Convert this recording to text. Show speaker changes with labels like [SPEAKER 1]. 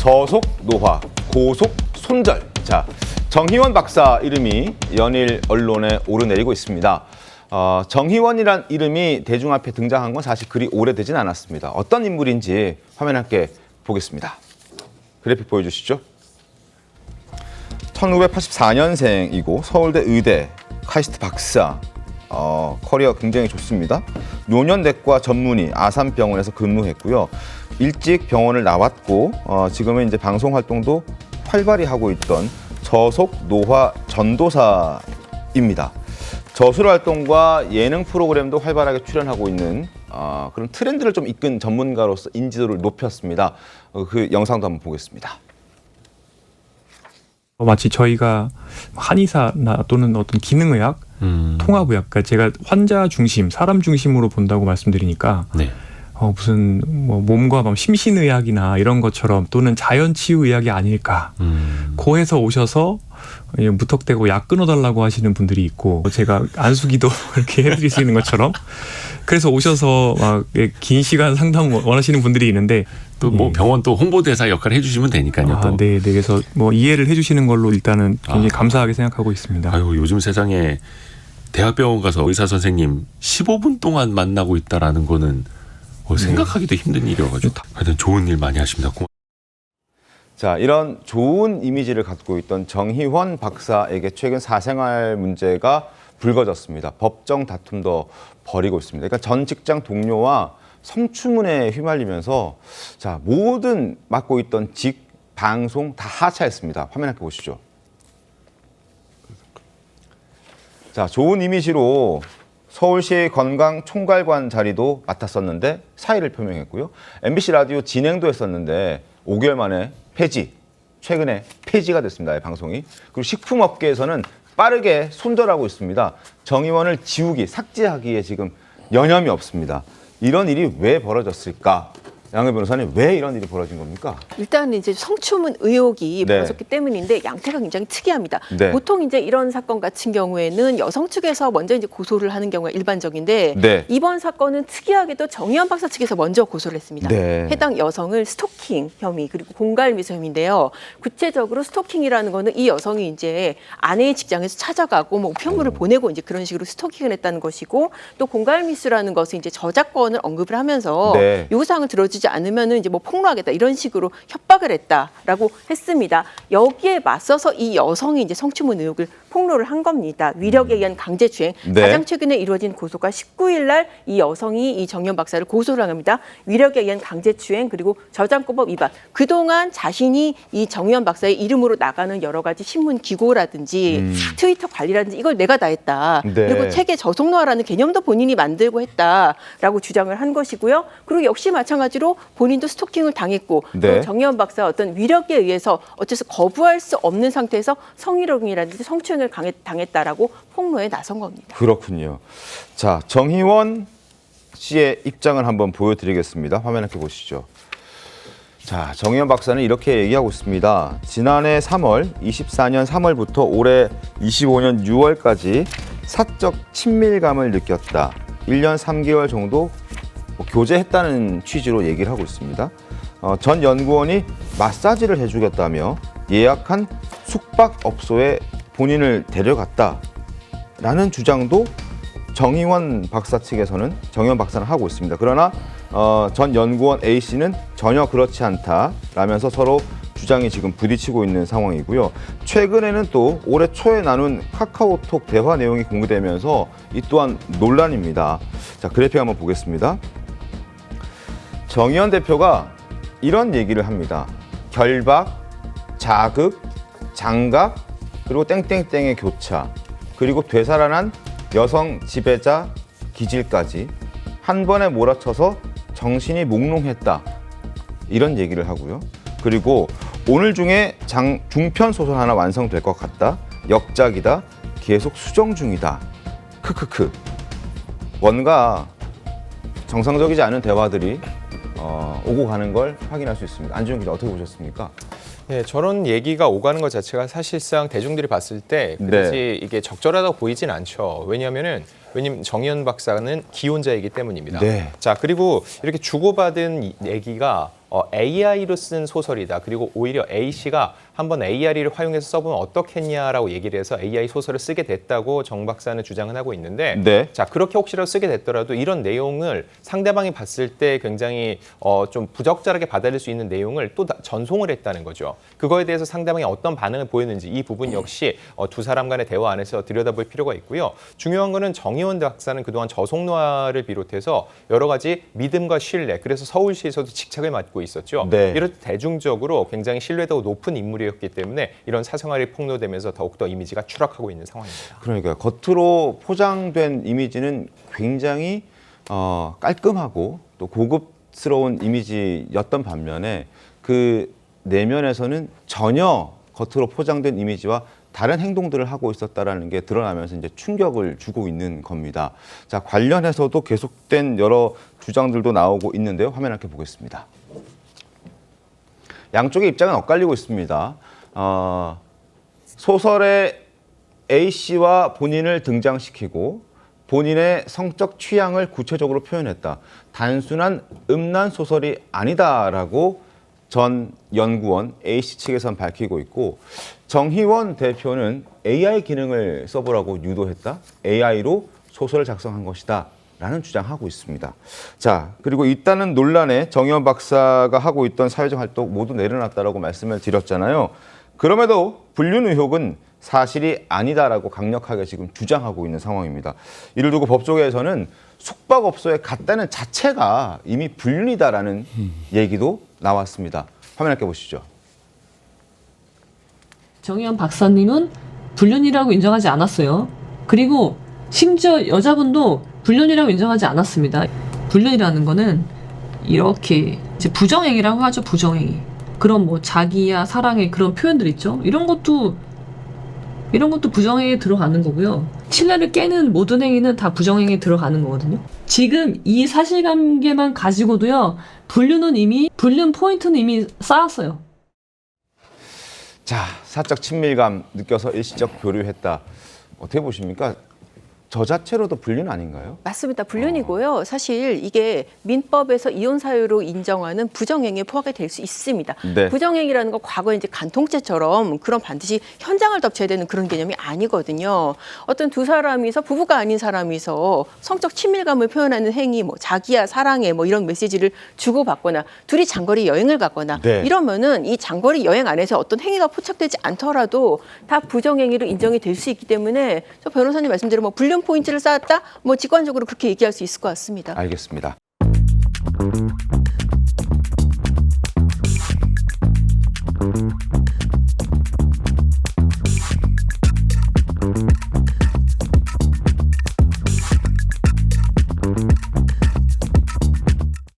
[SPEAKER 1] 저속 노화, 고속 손절. 자, 정희원 박사 이름이 연일 언론에 오르내리고 있습니다. 정희원이란 이름이 대중 앞에 등장한 건 사실 그리 오래되진 않았습니다. 어떤 인물인지 화면 함께 보겠습니다. 그래픽 보여주시죠. 1984년생이고 서울대 의대 카이스트 박사. 커리어 굉장히 좋습니다. 노년내과 전문의 아산병원에서 근무했고요. 일찍 병원을 나왔고 지금은 이제 방송 활동도 활발히 하고 있던 저속 노화 전도사입니다. 저술 활동과 예능 프로그램도 활발하게 출연하고 있는 그런 트렌드를 좀 이끈 전문가로서 인지도를 높였습니다. 그 영상도 한번 보겠습니다.
[SPEAKER 2] 마치 저희가 한의사나 또는 어떤 기능의학, 통합의학, 그러니까 제가 환자 중심, 사람 중심으로 본다고 말씀드리니까
[SPEAKER 3] 네.
[SPEAKER 2] 무슨 뭐 몸과 심신의학이나 이런 것처럼 또는 자연치유의학이 아닐까. 고에서 오셔서 무턱대고 약 끊어달라고 하시는 분들이 있고 제가 안수기도 이렇게 해드릴 수 있는 것처럼 그래서 오셔서 막 긴 시간 상담 원하시는 분들이 있는데
[SPEAKER 3] 또 뭐 병원 또 홍보대사 역할을 해주시면 되니까요. 또.
[SPEAKER 2] 네. 그래서 뭐 이해를 해주시는 걸로 일단은 굉장히 감사하게 생각하고 있습니다.
[SPEAKER 3] 아유, 요즘 세상에 대학병원 가서 의사 선생님 15분 동안 만나고 있다라는 거는 생각하기도 힘든 일이어가지고 하여튼 좋은 일 많이 하십니다.
[SPEAKER 1] 자, 이런 좋은 이미지를 갖고 있던 정희원 박사에게 최근 사생활 문제가 불거졌습니다. 법정 다툼도 벌이고 있습니다. 그러니까 전 직장 동료와 성추문에 휘말리면서 자, 모든 맡고 있던 직, 방송 다 하차했습니다. 화면 함께 보시죠. 자, 좋은 이미지로 서울시 건강총괄관 자리도 맡았었는데 사의를 표명했고요. MBC 라디오 진행도 했었는데 5개월 만에 폐지, 최근에 폐지가 됐습니다. 방송이. 그리고 식품업계에서는 빠르게 손절하고 있습니다. 정의원을 지우기, 삭제하기에 지금 여념이 없습니다. 이런 일이 왜 벌어졌을까? 양해 변호사님, 왜 이런 일이 벌어진 겁니까?
[SPEAKER 4] 일단 이제 성추문 의혹이
[SPEAKER 1] 네.
[SPEAKER 4] 벌어졌기 때문인데 양태가 굉장히 특이합니다.
[SPEAKER 1] 네.
[SPEAKER 4] 보통 이제 이런 사건 같은 경우에는 여성 측에서 먼저 이제 고소를 하는 경우가 일반적인데
[SPEAKER 1] 네.
[SPEAKER 4] 이번 사건은 특이하게도 정의원 박사 측에서 먼저 고소를 했습니다.
[SPEAKER 1] 네.
[SPEAKER 4] 해당 여성을 스토킹 혐의 그리고 공갈미수 혐의인데요. 구체적으로 스토킹이라는 거는 이 여성이 이제 아내의 직장에서 찾아가고 뭐 우편물을 보내고 이제 그런 식으로 스토킹을 했다는 것이고 또 공갈미수라는 것은 이제 저작권을 언급을 하면서
[SPEAKER 1] 네.
[SPEAKER 4] 요구사항을 들어주지 않으면은 이제 뭐 폭로하겠다 이런 식으로 협박을 했다라고 했습니다. 여기에 맞서서 이 여성이 이제 성추문 의혹을 폭로를 한 겁니다. 위력에 의한 강제추행.
[SPEAKER 1] 네.
[SPEAKER 4] 가장 최근에 이루어진 고소가 19일 날 이 여성이 이 정현 박사를 고소를 한 겁니다. 위력에 의한 강제추행 그리고 저작권법 위반. 그동안 자신이 이 정현 박사의 이름으로 나가는 여러 가지 신문 기고라든지 트위터 관리라든지 이걸 내가 다 했다.
[SPEAKER 1] 네.
[SPEAKER 4] 그리고 책의 저속노화라는 개념도 본인이 만들고 했다라고 주장을 한 것이고요. 그리고 역시 마찬가지로 본인도 스토킹을 당했고
[SPEAKER 1] 네.
[SPEAKER 4] 또 정현 박사 어떤 위력에 의해서 어째서 거부할 수 없는 상태에서 성희롱이라든지 성추행을 당했다라고 폭로에 나선 겁니다.
[SPEAKER 1] 그렇군요. 자, 정희원 씨의 입장을 한번 보여드리겠습니다. 화면 함께 보시죠. 자, 정희원 박사는 이렇게 얘기하고 있습니다. 지난해 3월, 24년 3월부터 올해 25년 6월까지 사적 친밀감을 느꼈다. 1년 3개월 정도 교제했다는 취지로 얘기를 하고 있습니다. 전 연구원이 마사지를 해주겠다며 예약한 숙박업소에 본인을 데려갔다라는 주장도 정희원 박사 측에서는 정희원 박사는 하고 있습니다. 그러나 전 연구원 A씨는 전혀 그렇지 않다라면서 서로 주장이 지금 부딪히고 있는 상황이고요. 최근에는 또 올해 초에 나눈 카카오톡 대화 내용이 공개되면서 이 또한 논란입니다. 자, 그래픽 한번 보겠습니다. 정의원 대표가 이런 얘기를 합니다. 결박, 자극, 장각, 그리고 땡땡땡의 교차, 그리고 되살아난 여성 지배자 기질까지 한 번에 몰아쳐서 정신이 몽롱했다. 이런 얘기를 하고요. 그리고 오늘 중에 중편 소설 하나 완성될 것 같다. 역작이다. 계속 수정 중이다. 크크크. 뭔가 정상적이지 않은 대화들이 오고 가는 걸 확인할 수 있습니다. 안지훈 기자 어떻게 보셨습니까?
[SPEAKER 5] 네, 저런 얘기가 오가는 것 자체가 사실상 대중들이 봤을 때 그렇지 이게 적절하다고 보이진 않죠. 왜냐하면 정희원 박사는 기혼자이기 때문입니다.
[SPEAKER 1] 네.
[SPEAKER 5] 자, 그리고 이렇게 주고받은 얘기가 AI로 쓴 소설이다. 그리고 오히려 A 씨가 한번 AI를 활용해서 써보면 어떻겠냐라고 얘기를 해서 AI 소설을 쓰게 됐다고 정 박사는 주장을 하고 있는데
[SPEAKER 1] 네.
[SPEAKER 5] 자 그렇게 혹시라도 쓰게 됐더라도 이런 내용을 상대방이 봤을 때 굉장히 좀 부적절하게 받아들일 수 있는 내용을 또 전송을 했다는 거죠. 그거에 대해서 상대방이 어떤 반응을 보였는지 이 부분 역시 두 사람 간의 대화 안에서 들여다볼 필요가 있고요. 중요한 거는 정의원 박사는 그동안 저속노화를 비롯해서 여러 가지 믿음과 신뢰, 그래서 서울시에서도 직책을 맡고 있었죠.
[SPEAKER 1] 네.
[SPEAKER 5] 이런 대중적으로 굉장히 신뢰도가 높은 인물이었기 때문에 이런 사생활이 폭로되면서 더욱더 이미지가 추락하고 있는 상황입니다.
[SPEAKER 1] 그러니까 겉으로 포장된 이미지는 굉장히 깔끔하고 또 고급스러운 이미지였던 반면에 그 내면에서는 전혀 겉으로 포장된 이미지와 다른 행동들을 하고 있었다라는 게 드러나면서 이제 충격을 주고 있는 겁니다. 자, 관련해서도 계속된 여러 주장들도 나오고 있는데요. 화면 함께 보겠습니다. 양쪽의 입장은 엇갈리고 있습니다. 소설의 A 씨와 본인을 등장시키고 본인의 성적 취향을 구체적으로 표현했다. 단순한 음란 소설이 아니다라고 전 연구원 A 씨 측에선 밝히고 있고 정희원 대표는 AI 기능을 써보라고 유도했다. AI로 소설을 작성한 것이다. 라는 주장하고 있습니다. 자, 그리고 있다는 논란에 정의원 박사가 하고 있던 사회적 활동 모두 내려놨다라고 말씀을 드렸잖아요. 그럼에도 불륜 의혹은 사실이 아니다라고 강력하게 지금 주장하고 있는 상황입니다. 이를 두고 법조계에서는 숙박업소에 갔다는 자체가 이미 불륜이다라는 얘기도 나왔습니다. 화면 함께 보시죠.
[SPEAKER 6] 정의원 박사님은 불륜이라고 인정하지 않았어요. 그리고 심지어 여자분도 불륜이라고 인정하지 않았습니다. 불륜이라는 거는 이렇게 이제 부정행위라고 하죠. 부정행위. 그런 뭐 자기야 사랑의 그런 표현들 있죠. 이런 것도 부정행위에 들어가는 거고요. 신뢰를 깨는 모든 행위는 다 부정행위에 들어가는 거거든요. 지금 이 사실관계만 가지고도요. 불륜 포인트는 이미 쌓았어요.
[SPEAKER 1] 자, 사적 친밀감 느껴서 일시적 교류했다. 어떻게 보십니까? 저 자체로도 불륜 아닌가요?
[SPEAKER 4] 맞습니다. 불륜이고요. 사실 이게 민법에서 이혼 사유로 인정하는 부정행위에 포함이 될 수 있습니다.
[SPEAKER 1] 네.
[SPEAKER 4] 부정행위라는 건 과거에 이제 간통죄처럼 그런 반드시 현장을 덮쳐야 되는 그런 개념이 아니거든요. 어떤 두 사람이서 부부가 아닌 사람이서 성적 친밀감을 표현하는 행위, 뭐 자기야 사랑해, 뭐 이런 메시지를 주고받거나 둘이 장거리 여행을 가거나
[SPEAKER 1] 네.
[SPEAKER 4] 이러면은 이 장거리 여행 안에서 어떤 행위가 포착되지 않더라도 다 부정행위로 인정이 될 수 있기 때문에 저 변호사님 말씀대로 뭐 불륜 포인트를 쌓았다, 뭐 직관적으로 그렇게 얘기할 수 있을 것 같습니다.
[SPEAKER 1] 알겠습니다.